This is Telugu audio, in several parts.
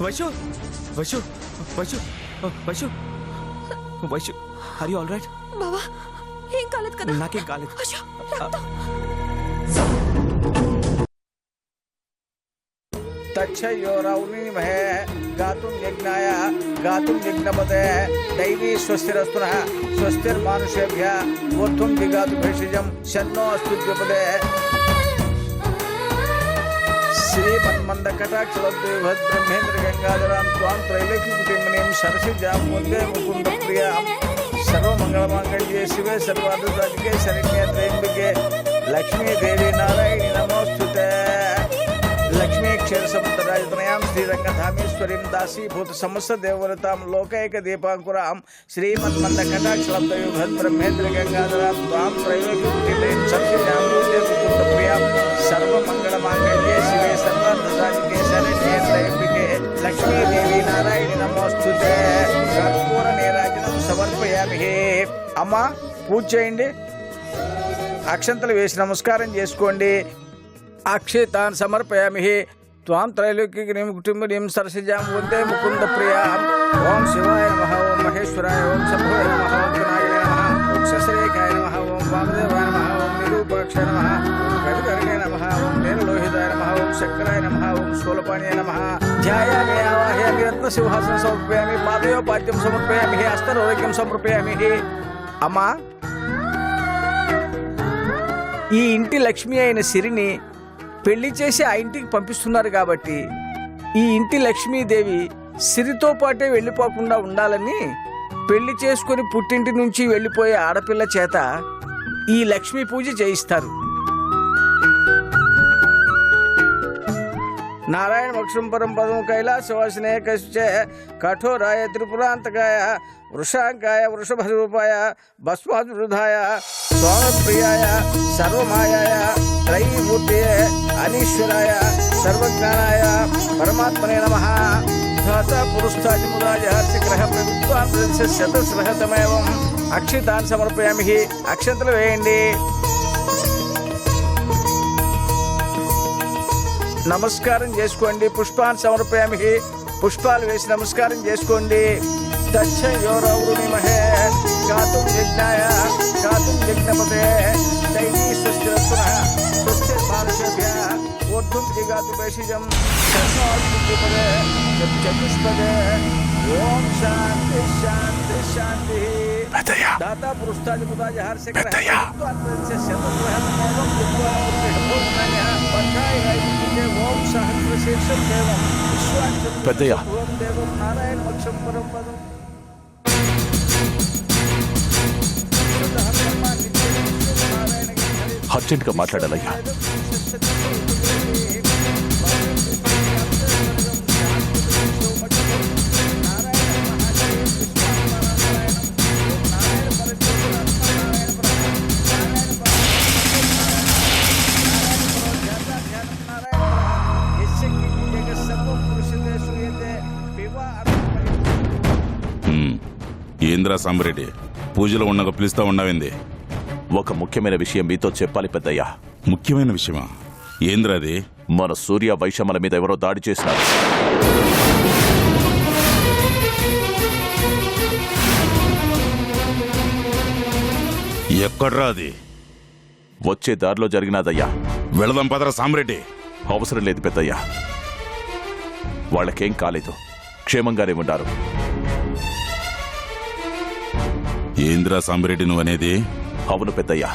Vaishu Vaishu Vaishu Vaishu Vaishu are you all right? బావా ఏం కాలేదు కదా? నాకేం కాలేదు. అయ్యో, రక్తం. తచ్చయోరౌనిమహే గాతుం యజ్ఞాయ గాతుం యజ్ఞపదే దైవీ స్వస్తిరస్తునః స్వస్తిర్మానుషేభ్యः ఊర్ధ్వం దిగాతు భేషజం శన్నో అస్తు ద్విపదే శ్రీమన్మందకటాక్షలద్వైభద్బ్రహ్మేంద్ర గంగాధరాం త్వాం త్రైలోక్యకుటుంబినీం సరసిజాం వందే ముకుంద ప్రియాం సర్వమంగళమాంగళ్యే శివే సర్వార్థసాధికే శరణ్యే త్రయంబకే లక్ష్మీదేవి నారాయణి నమోస్తుతే. లక్ష్మీ క్షీర సముద్రరాజతనయాం శ్రీరంగధామేశ్వరీం దాసీభూత సమస్త దేవవరతాం లోకైక దీపాంకురాం శ్రీమన్మందకటాక్షలద్వైభద్బ్రహ్మేంద్ర గంగాధరాం త్వాం త్రైలోక్యకుటుంబినీం సరసిజాం వందే ముకుంద ప్రియాం సర్వమంగళమాంగళ్యే శివే సర్వార్థసాధికే శరణ్యే త్రయంబకే లక్ష్మీదేవి నారాయణి నమోస్తుతే. కర్పూర నీరాజనం సమర్పయామి. అమ్మా పూజ చేయండి, అక్షంతలు వేసి నమస్కారం చేసుకోండి. అక్షితాన్ సమర్పయామి. త్వాం త్రైలోక్యకుటుంబినీం కుటుంబినీం సరసిజాం వందే ముకుంద ప్రియాం. ఓం శివాయ నమః, ఓం మహేశ్వరాయ, ఓం శంభోయ నమః, ఓం వినాయకాయ నమః, ఓం శశరేఖాయ నమః, ఓం వామదేవాయ నమః, ఓం నిరూపాక్షాయ నమః, ఓం గజకర్ణాయ నమః, ఓం నీలలోహితాయ నమః, ఓం శంకరాయ నమః, ఓం శూలపాణియ నమః. ధ్యాయామి ఆవాహయామి రత్నసింహాసనం సమర్పయామి. పాదయోపాద్యం సమర్పయామి. హస్తరోగ్యం సమర్పయామి. అమ్మా, ఈ ఇంటి లక్ష్మి అయిన సిరిని పెళ్లి చేసి ఆ ఇంటికి పంపిస్తున్నారు కాబట్టి ఈ ఇంటి లక్ష్మీదేవి సిరితో పాటే వెళ్ళిపోకుండా ఉండాలని పెళ్లి చేసుకుని పుట్టింటి నుంచి వెళ్ళిపోయే ఆడపిల్ల చేత ఈ లక్ష్మీ పూజ చేయిస్తారు. నారాయణ మక్షం పరం పదం కైలాసవాసినే కశ్చే కఠోరాయ త్రిపురాంతకాయ వృషాంకాయ వృషభరూపాయ భస్మాద్వృధాయ స్వామప్రియాయ సర్వమాయాయ త్రైమూర్తయే అనీశ్వరాయ సర్వజ్ఞానాయ పరమాత్మనే నమః. పురుస్తాజిమురాజ గ్రహ ప్రభుత్వాన్ శతస్రహతమేవం అక్షితాన్ సమర్పయామి. అక్షంతలు వేయండి. నమస్కారం చేసుకోండి. పుష్పాన్ని సమర్పయామి. పుష్పాలు వేసి నమస్కారం చేసుకోండి. తచ్చయోరౌరునిమహే గాతుం యజ్ఞాయ గాతుం యజ్ఞపదే దైవీ స్వస్తిరస్తునః స్వస్తిర్మానుషేభ్యः ఊర్ధ్వం దిగాతు భేషజం శన్నో అస్తు ద్విపదే చతుష్పదే. ఓం శాంతి శాంతి శాంతి. దాతా పురుస్తాజిమురాజ హర్షగ్రహ ఓం సహస్రశీర్షం దేవం పెద్దయ్య, దేవం నారాయణ మక్షం పరం పదం. అర్జెంట్గా మాట్లాడాలయ్యా. ఏంద్రా సాంబరెడ్డి, పూజలో ఉండగా పిలుస్తా ఉండవింది? ఒక ముఖ్యమైన విషయం మీతో చెప్పాలి పెద్దయ్యా. ముఖ్యమైన విషయమా? ఏంద్రా అది? మన సూర్య వైషమ్మల మీద ఎవరో దాడి చేసినారు. ఎక్కడ్రా అది? వచ్చే దారిలో జరిగినాదయ్యా. వెళదాం పదరా సాంబరెడ్డి. అవసరం లేదు పెద్దయ్యా, వాళ్ళకేం కాలేదు, క్షేమంగానే ఉన్నారు. ఏంద్రా సాంబరెడ్డి నువ్వనేది? అవును పెద్దయ్యా,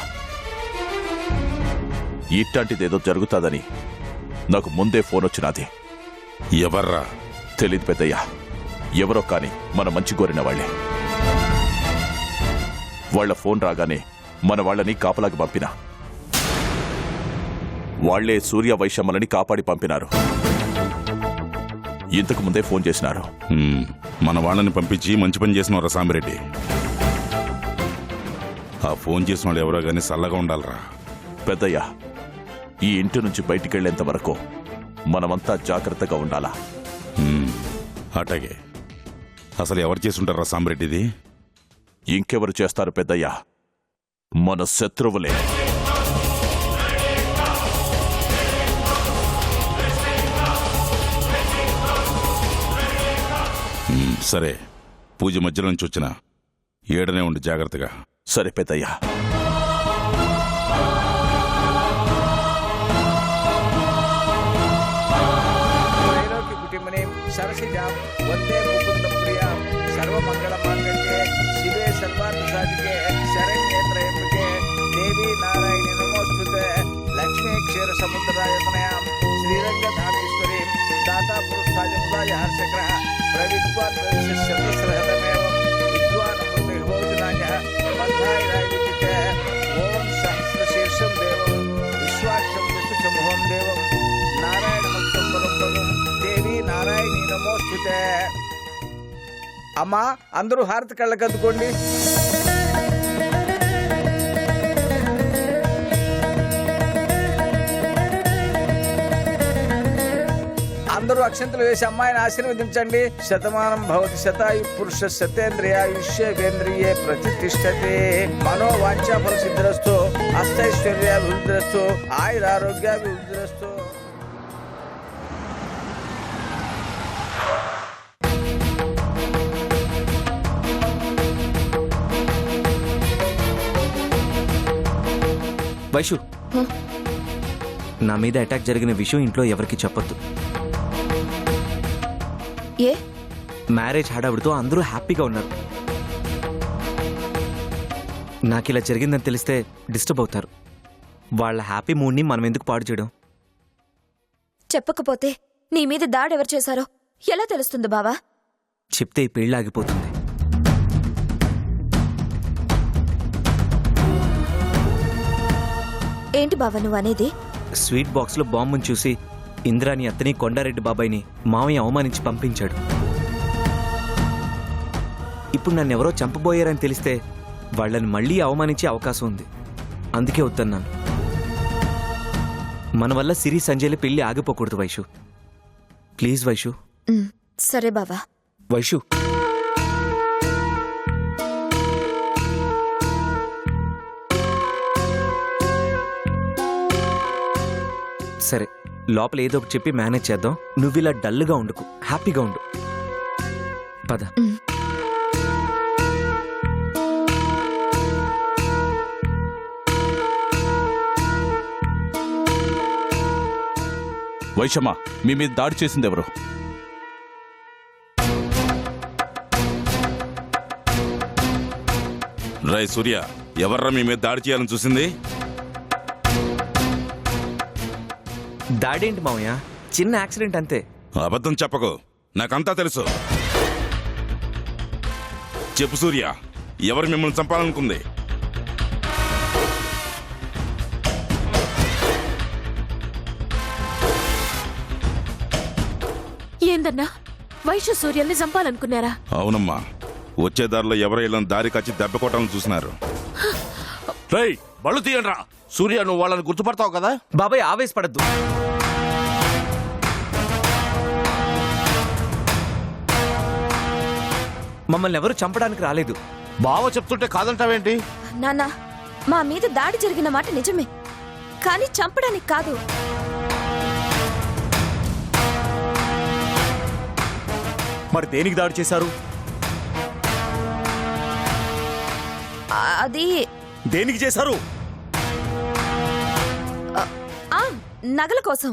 ఇట్లాంటిదేదో జరుగుతాదని నాకు ముందే ఫోన్ వచ్చినది. ఎవర్రా? తెలీదు పెద్దయ్యా, ఎవరో కాని మన మంచి కోరిన వాళ్ళే. వాళ్ల ఫోన్ రాగానే మన వాళ్ళని కాపలాకి పంపినా వాళ్లే సూర్య వైషమ్మలని కాపాడి పంపినారు. ఇంతకు ముందే ఫోన్ చేసినారు. మన వాళ్ళని పంపించి మంచి పని చేసినవరా సాంబరెడ్డి. ఆ ఫోన్ చేసిన వాళ్ళు ఎవరో గానీ చల్లగా ఉండాలరా. పెద్దయ్యా, ఈ ఇంటి నుంచి బయటికెళ్లేంత వరకు మనమంతా జాగ్రత్తగా ఉండాలా. అట్లాగే. అసలు ఎవరు చేసుంటారా సాంబరెడ్డిది? ఇంకెవరు చేస్తారు పెద్దయ్యా, మన శత్రువులే. సరే, పూజ మధ్యలో నుంచి వచ్చిన ఏడనే ఉండి జాగ్రత్తగా. సరే పెద్దయ్యా. त्रैलोक्य कुटिमनीं सरसिजां वन्दे मुकुन्द प्रियां सर्वमङ्गलमाङ्गल्ये शिवे सर्वार्थसाधिके शरण्ये त्र्यम्बके देवी नारायणि नमोस्तुते लक्ष्मी क्षीरसमुद्रायतनयां श्रीरङ्गधामेश्वरीं दातापुरुषादिमुदाय हर्षग्रह प्रविद्वान् भविष्यशतसहस्रमेव विद्वान् अमृतभोजनाय मन्थायरायविचिते ॐ सहस्रशीर्षं देवं विश्वाक्षं विष्णुसमूहं देवं नारायणमक्षं परब्रह्मं देवी नारायणी नमोस्तुते. అమ్మా అందరూ హారతి కళ్ళకి అందుకోండి. అందరూ అక్షంతలు వేసి అమ్మాయిని ఆశీర్వదించండి. శతమానం భవతి శతాయు పురుష శతేంద్రియాయుష్యేంద్రియే ప్రతిష్టతే మనోవాంఛా ఫలసిద్ధిరస్తు అష్టైశ్వర్యాభివృద్ధిరస్తు ఆయురారోగ్యాభివృద్ధిరస్తు. వైషు, నా మీద అటాక్ జరిగిన విషయం ఇంట్లో ఎవరికి చెప్పొద్దు. ఏ మ్యారేజ్ హడావుడితో అందరూ హ్యాపీగా ఉన్నారు. నాకు ఇలా జరిగిందని తెలిస్తే డిస్టర్బ్ అవుతారు. వాళ్ళ హ్యాపీ మూడ్ని మనం ఎందుకు పాడు చేయడం? చెప్పకపోతే నీ మీద దాడి ఎవరు చేశారో ఎలా తెలుస్తుంది బావా? చెప్తే ఈ పెళ్ళి ఆగిపోతుంది. ఏంటి బావా నువ్వు అనేది? స్వీట్ బాక్స్లో బాంబుని చూసి ఇంద్రాని అత్తని కొండారెడ్డి బాబాయ్ని మామయ్య అవమానించి పంపించాడు. ఇప్పుడు నన్ను ఎవరో చంపబోయారని తెలిస్తే వాళ్ళని మళ్ళీ అవమానించే అవకాశం ఉంది. అందుకే వద్దన్నాను. మన వల్ల సిరి సంజయ్ల పెళ్లి ఆగిపోకూడదు వైషు. ప్లీజ్ వైషు. సరే బావా. వైషు, సరే లోపల ఏదో ఒకటి చెప్పి మేనేజ్ చేద్దాం. నువ్వు ఇలా డల్గా ఉండుకు, హ్యాపీగా ఉండు. పద. వైషమ్మ, మీ మీద దాడి చేసింది ఎవరు? రై సూర్య, ఎవర్రా మీ మీద దాడి చేయాలని చూసింది? దాడేంటి మామయ్య, చిన్న యాక్సిడెంట్ అంతే. అబద్ధం చెప్పకు, నాకంతా తెలుసు. చెప్పు సూర్య, ఎవరు మిమ్మల్ని చంపాలనుకుంది? ఏందన్నా, వైశ్య సూర్యల్ని చంపాలనుకున్నారా? అవునమ్మా, వచ్చే దారిలో ఎవరో ఇళ్ళని దారి కచ్చి దెబ్బ కొట్టాలని చూసినారు. రేయ్, బళ్ళు తీయండ్రా. సూర్య, నువ్వు వాళ్ళని గుర్తుపడతావు కదా? బాబాయ్ ఆవేశపడద్దు. మమ్మల్ని ఎవరు చంపడానికి రాలేదు. బావ చెప్తుంటే కాదంటావేంటి? నాన్న, మా మీద దాడి జరిగిన మాట నిజమే, కానీ చంపడానికి కాదు. మరి దేనికి దాడి చేశారు? అది దేనికి చేశారు? నగల కోసం.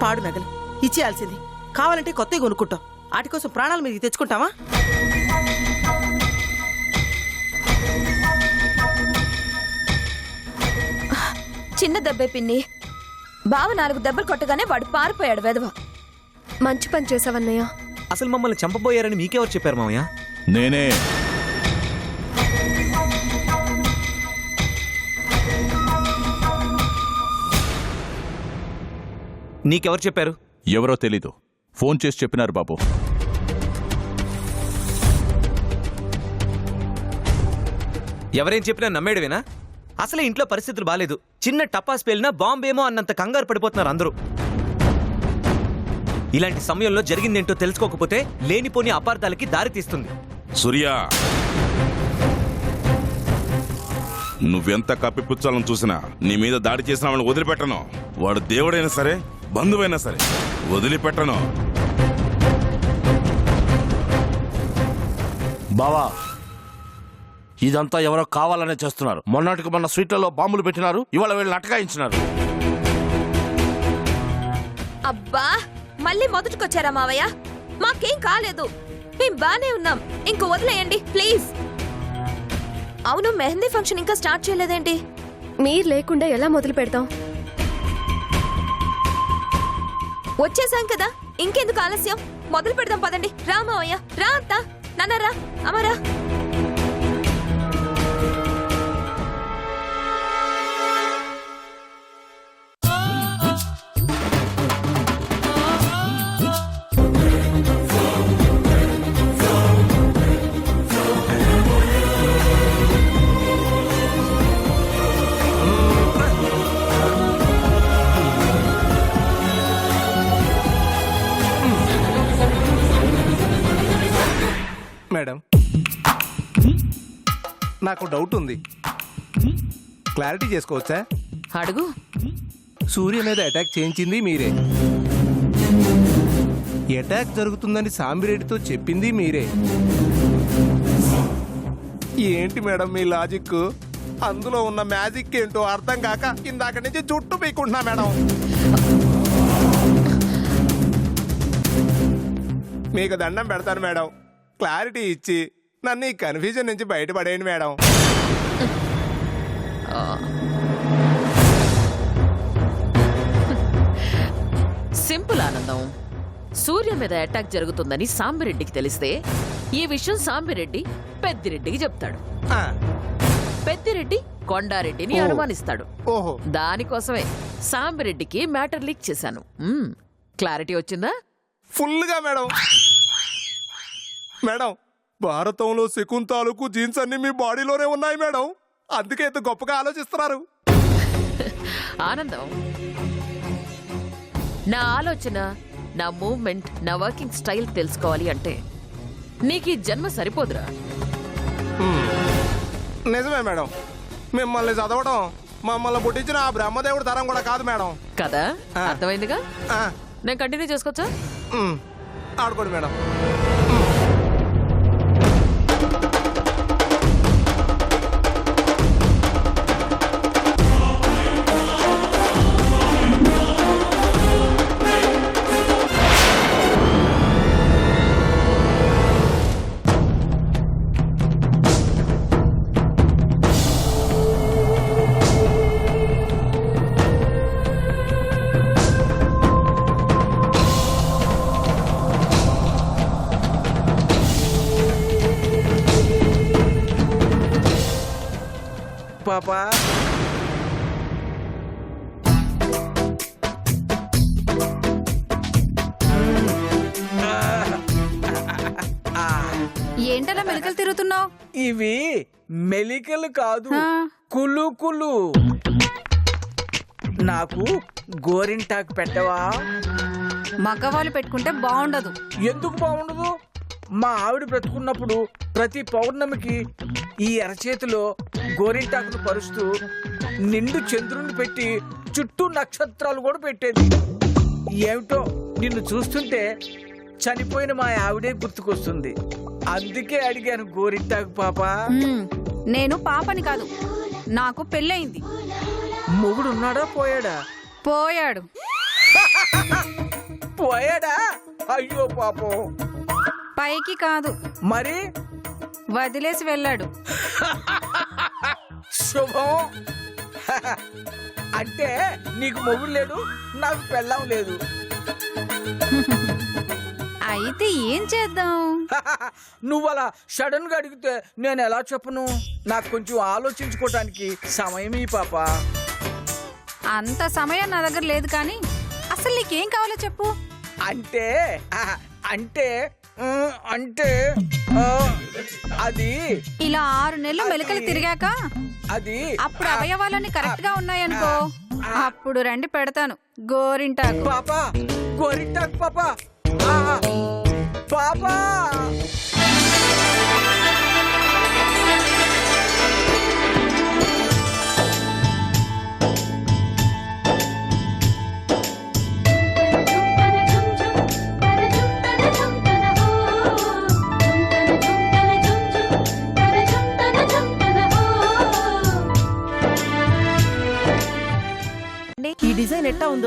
పాడు నగలు ఇచ్చేయాల్సింది. కావాలంటే కొత్తవి కొనుక్కుంటాం. వాటి కోసం ప్రాణాల మీదకి తెచ్చుకుంటావా? చిన్న దెబ్బే పిన్ని. బావ 4 దెబ్బలు కొట్టగానే వాడు పారిపోయాడు వెధవ. మంచి పని చేసావన్నయ్య. అసలు మమ్మల్ని చంపబోయారని మీకెవరు చెప్పారు మామయ్య? నేనే. నీకెవరు చెప్పారు? ఎవరో తెలీదు, ఫోన్ చేసి చెప్పినారు బాబు. ఎవరేం చెప్పినా నమ్మేడువేనా? అసలే ఇంట్లో పరిస్థితులు బాలేదు. చిన్న టపాస్ పేలినా బాంబేమో అన్నంత కంగారు పడిపోతున్నారు అందరూ. ఇలాంటి సమయంలో జరిగిందేంటో తెలుసుకోకపోతే లేనిపోని అపార్థాలకి దారి తీస్తుంది. సూర్య, నువ్వెంత కప్పిపుచ్చాలని చూసినా నీ మీద దాడి చేసిన వాళ్ళని వదిలిపెట్టను. వాడు దేవుడైనా సరే, బంధువైనా సరే వదిలిపెట్టను. బావా ఇదంతా ఎవరో కావాలనే చేస్తున్నారు. మొన్నటికి మొన్న స్వీట్లలో బాంబులు పెట్టినారు, ఇవాళ వీళ్ళని అటకాయించినారు. అబ్బా మళ్ళీ మొదటికొచ్చారా మావయ్య? మాకేం కాలేదు, మేం బానే ఉన్నాం. ఇంక వదిలేయండి ప్లీజ్. అవును, మెహందీ ఫంక్షన్ ఇంకా స్టార్ట్ చేయలేదేంటి? మీరు లేకుండా ఎలా మొదలు పెడతాం? వచ్చేసాం కదా, ఇంకెందుకు ఆలస్యం? మొదలు పెడదాం పదండి. రా మావయ్య, రా అత్త, నాన్న రా, అమ్మరా. మేడం, నాకు డౌట్ ఉంది, క్లారిటీ చేసుకోవచ్చా? అడుగు. సూర్య మీద అటాక్ చేయించింది మీరే, అటాక్ జరుగుతుందని సాంబిరెడ్డితో చెప్పింది మీరే. ఏంటి మేడం మీ లాజిక్? అందులో ఉన్న మ్యాజిక్ ఏంటో అర్థం కాక ఇందాక నుంచి చుట్టూ పీకుంటున్నా మేడం. మీకు దండం పెడతాను మేడం, క్లారిటీ ఇచ్చి నన్ను ఈ కన్ఫ్యూజన్ నుంచి బయటపడేయండి మేడం. సింపుల్ ఆనందం. సూర్య మీద అటాక్ జరుగుతుందని సాంబిరెడ్డికి తెలిస్తే ఈ విషయం సాంబిరెడ్డి పెద్దిరెడ్డికి చెప్తాడు. పెద్దిరెడ్డి కొండారెడ్డిని అనుమానిస్తాడు. ఓహో, దానికోసమే సాంబిరెడ్డికి మ్యాటర్ లీక్ చేశాను. క్లారిటీ వచ్చిందా? ఫుల్గా మేడం. మేడం, భారతంలో శకుంతాలకు జీన్స్ అన్ని మీ బాడీలోనే ఉన్నాయి మేడం, అందుకే ఇంత గొప్పగా ఆలోచిస్తున్నారు. ఆనందం, నా ఆలోచన, నా మూవ్మెంట్, నా వర్కింగ్ స్టైల్ తెలుసుకోవాలి అంటే నీకు ఈ జన్మ సరిపోదురా. నిజమే మేడం, మిమ్మల్ని చదవడం మమ్మల్ని పుట్టించిన ఆ బ్రహ్మదేవుడు తరం కూడా కాదు మేడం. కదా, అర్థమైందిగా? నేను కంటిన్యూ చేసుకోవచ్చా? ఆడుకోండి మేడం. పాపా ఏంటలా మెలికలు తిరుగుతున్నావు? ఇవి మెలికలు కాదు, కులుకులు. నాకు గోరింటాకు పెట్టవా? మగవాళ్ళు పెట్టుకుంటే బాగుండదు. ఎందుకు బాగుండదు? మా ఆవిడ బ్రతుకున్నప్పుడు ప్రతి పౌర్ణమికి ఈ అరచేతిలో గోరింటాకును పరుస్తూ నిండు చంద్రుణ్ణి పెట్టి చుట్టూ నక్షత్రాలు కూడా పెట్టేది. ఏమిటో నిన్ను చూస్తుంటే చనిపోయిన మా ఆవిడే గుర్తుకొస్తుంది. అందుకే అడిగాను గోరింటాకు పాపా. నేను పాపని కాదు, నాకు పెళ్ళయింది. మొగుడు ఉన్నాడా పోయాడా? పోయాడు. పోయాడా? అయ్యో పాపం. పైకి కాదు, మరి వదిలేసి వెళ్ళాడు. శుభం. అంటే నీకు మొగుడు లేడు, నాకు పెళ్ళం లేదు. అయితే ఏం చేద్దాం? నువ్వు అలా సడన్ గా అడిగితే నేను ఎలా చెప్పను? నాకు కొంచెం ఆలోచించుకోవటానికి సమయం ఈ పాప. అంత సమయం నా దగ్గర లేదు, కానీ అసలు నీకేం కావాలో చెప్పు. అంటే అంటే అంటే అది ఇలా 6 నెలలు మెలికలు తిరిగాక అది అప్పుడు అవయవాలన్నీ కరెక్ట్ గా ఉన్నాయనుకో, అప్పుడు రండి పెడతాను గోరింటాకు. పాపా, గోరింటాకు పాపా. పాపా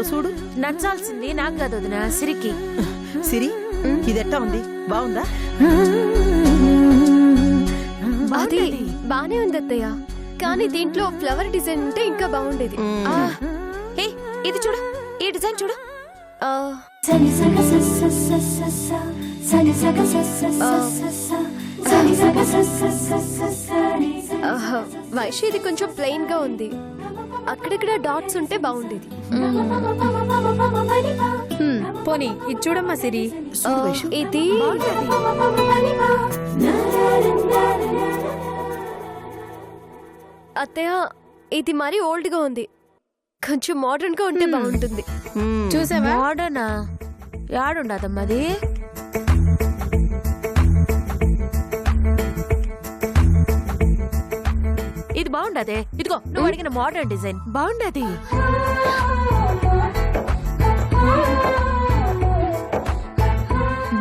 చూడు. నచ్చాల్సింది నాకు కాదు వదినా, సిరికి. సిరి ఇదెట్టా ఉంది, బాగుందా? అది బానే ఉంది అత్తయ్య, కానీ దీంట్లో ఫ్లవర్ డిజైన్ ఉంటే ఇంకా బాగుండేది. హే, ఇది చూడు, ఈ డిజైన్ చూడు. వైషు ఇది కొంచెం ప్లెయిన్ గా ఉంది, అక్కడక్కడ డాట్స్ ఉంటే బాగుండేది. పోనీ ఇది చూడమ్మా సిరి. ఇది అత్తయ్య, ఇది మరీ ఓల్డ్ గా ఉంది, కొంచెం మోడర్న్ గా ఉంటే బాగుంటుంది. చూసావా? మోడర్నా? యాడుండదమ్మది? ఇది బాగుండదే. ఇదిగో నువ్వు అడిగిన మోడర్న్ డిజైన్ బాగుండది.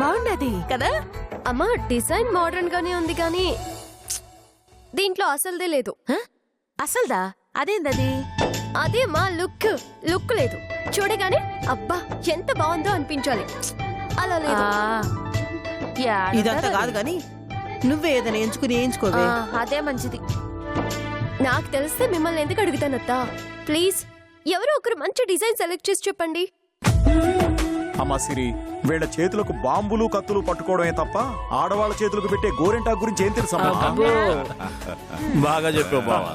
బాగుండది కదా అమ్మా? డిజైన్ మోడర్న్ గానే ఉంది, కానీ దీంట్లో అసలుదే లేదు. అసలుదా? అదేందది? అదే మా లుక్ లేదు, చూడగానే అబ్బా ఎంత బాగుందో అనిపించాలి, అలా లేదు. ఇదంతా కాదు గాని నువ్వే ఏదైనా ఎంచుకుని ఎంచుకోవే. అదే మంచిది. నాకు తెలిస్తే మిమ్మల్ని ఎందుకు అడుగుతానత్తా? ప్లీజ్ ఎవరో ఒకరు మంచి డిజైన్ సెలెక్ట్ చేసి చెప్పండి. అమ్మా సిరి, వీళ్ళ చేతులకు బాంబులు కత్తులు పట్టుకోవడమే తప్ప ఆడవాళ్ళ చేతులకు పెట్టే గోరింటాకు గురించి ఏం తెలుసా? బాగా చెప్పావు బావా.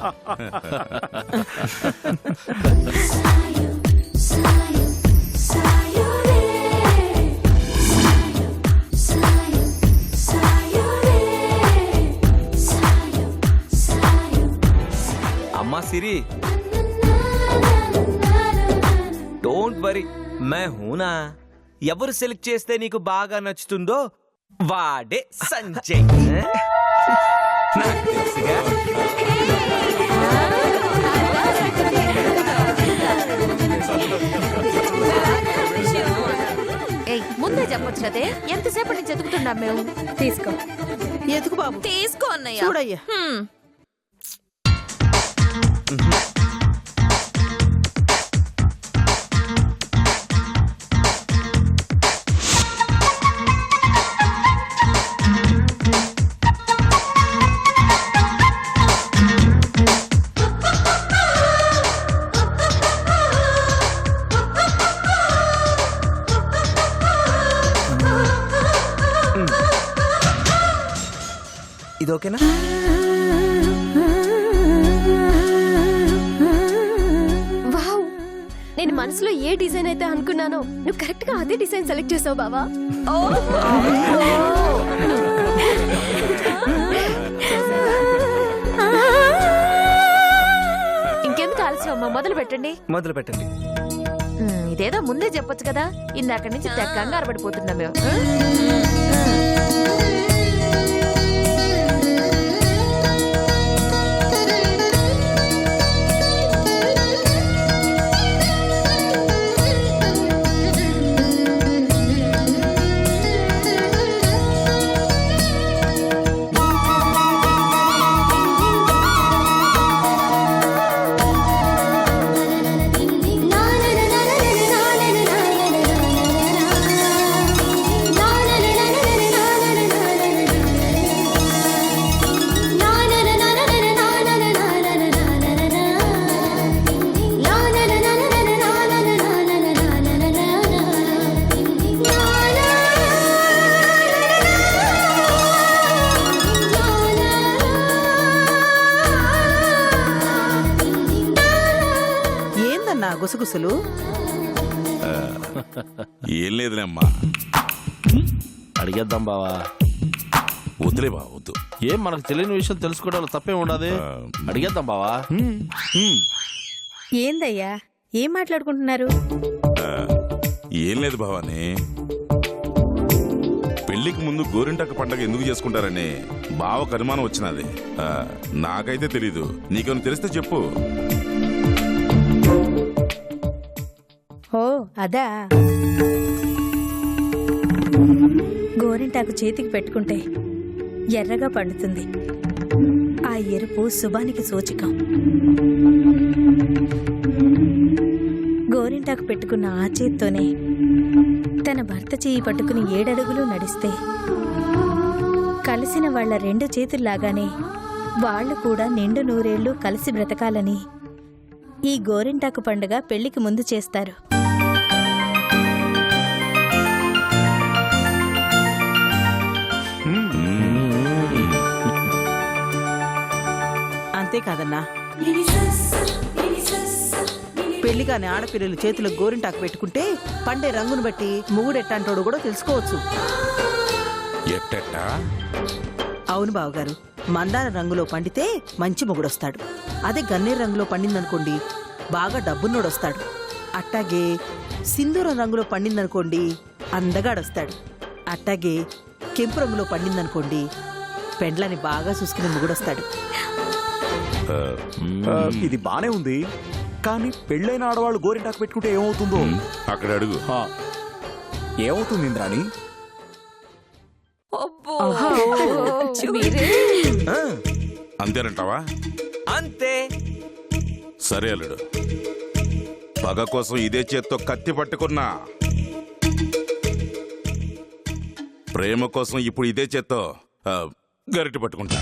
అమ్మా సిరి, డోంట్ వరీ, మే హూనా. ఎవరు సెలెక్ట్ చేస్తే నీకు బాగా నచ్చుతుందో వాడే సంజయ్. నాకు తెలుసుగా. ముందే చెప్పొచ్చు కదే, ఎంతసేపటి నుంచి ఎదుగుతున్నాం మేము. తీసుకో. ఎదుగు బాబు, తీసుకో అన్నయ్య. చూడయ్యా. ఇది ఓకేనా? వావ్, నేను మనసులో ఏ డిజైన్ అయితే అనుకున్నానో నువ్వు కరెక్ట్ గా అదే డిజైన్ సెలెక్ట్ చేసావు బావా. ఇంకెందుకు ఆలస్యం అమ్మా, మొదలు పెట్టండి. మొదలు పెట్టండి. ఇదేదో ముందే చెప్పొచ్చు కదా, ఇందాక నుంచి తెగ కంగారు పడిపోతున్నాం మేము. గుసగుసలు. ఏం లేదులేమ్మా. అడిగేద్దాం బావా. వద్దులే బా, వద్దు. ఏం మనకు తెలియని విషయం తెలుసుకోవడంలో తప్పే ఉండదు. అడిగేద్దాం బావా. ఏందయ్యా, ఏం మాట్లాడుకుంటున్నారు? ఏం లేదు బావాని, పెళ్లికి ముందు గోరింటాకు పండగ ఎందుకు చేసుకుంటారని బావకు అనుమానం వచ్చినది. నాకైతే తెలీదు, నీకేమైనా తెలిస్తే చెప్పు. ఓ అదా, గోరింటాకు చేతికి పెట్టుకుంటే ఎర్రగా పండుతుంది. ఆ ఎరుపు శుభానికి సూచికం. గోరింటాకు గోరింటాకు పెట్టుకున్న ఆ చేత్తోనే తన భర్త చెయ్యి పట్టుకుని 7 అడుగులు నడిస్తే కలిసిన వాళ్ళ 2 చేతుల్లాగానే వాళ్ళు కూడా నిండు నూరేళ్లు కలిసి బ్రతకాలని ఈ గోరింటాకు పండుగ పెళ్లికి ముందు చేస్తారు. అంతేకాదన్నా, పెళ్లి కాని ఆడపిల్లలు చేతులకు గోరింటాకు పెట్టుకుంటే పండే రంగును బట్టి మొగుడెట్టంటోడు కూడా తెలుసుకోవచ్చు. ఎట్టెట్టా? అవును బావగారు, మందార రంగులో పండితే మంచి మొగుడొస్తాడు. అదే గన్నేరు రంగులో పండిందనుకోండి బాగా డబ్బున్నోడొస్తాడు. అట్టాగే సింధూరం రంగులో పండిందనుకోండి అందగాడొస్తాడు. అట్టాగే కెంపు రంగులో పండిందనుకోండి పెండ్లని బాగా చూసుకునే మొగుడొస్తాడు. ఇది బానే ఉంది, కానీ పెళ్ళైన ఆడవాళ్ళు గోరింటాకు పెట్టుకుంటే ఏమవుతుందో అక్కడ అడుగు. ఏమవుతుంది ఇంద్రాణి? అంతేనంటావా? అంతే. సరే అల్లుడు, పగ కోసం ఇదే చేత్తో కత్తి పట్టుకున్నా, ప్రేమ కోసం ఇప్పుడు ఇదే చేత్తో గరిటె పట్టుకుంటా.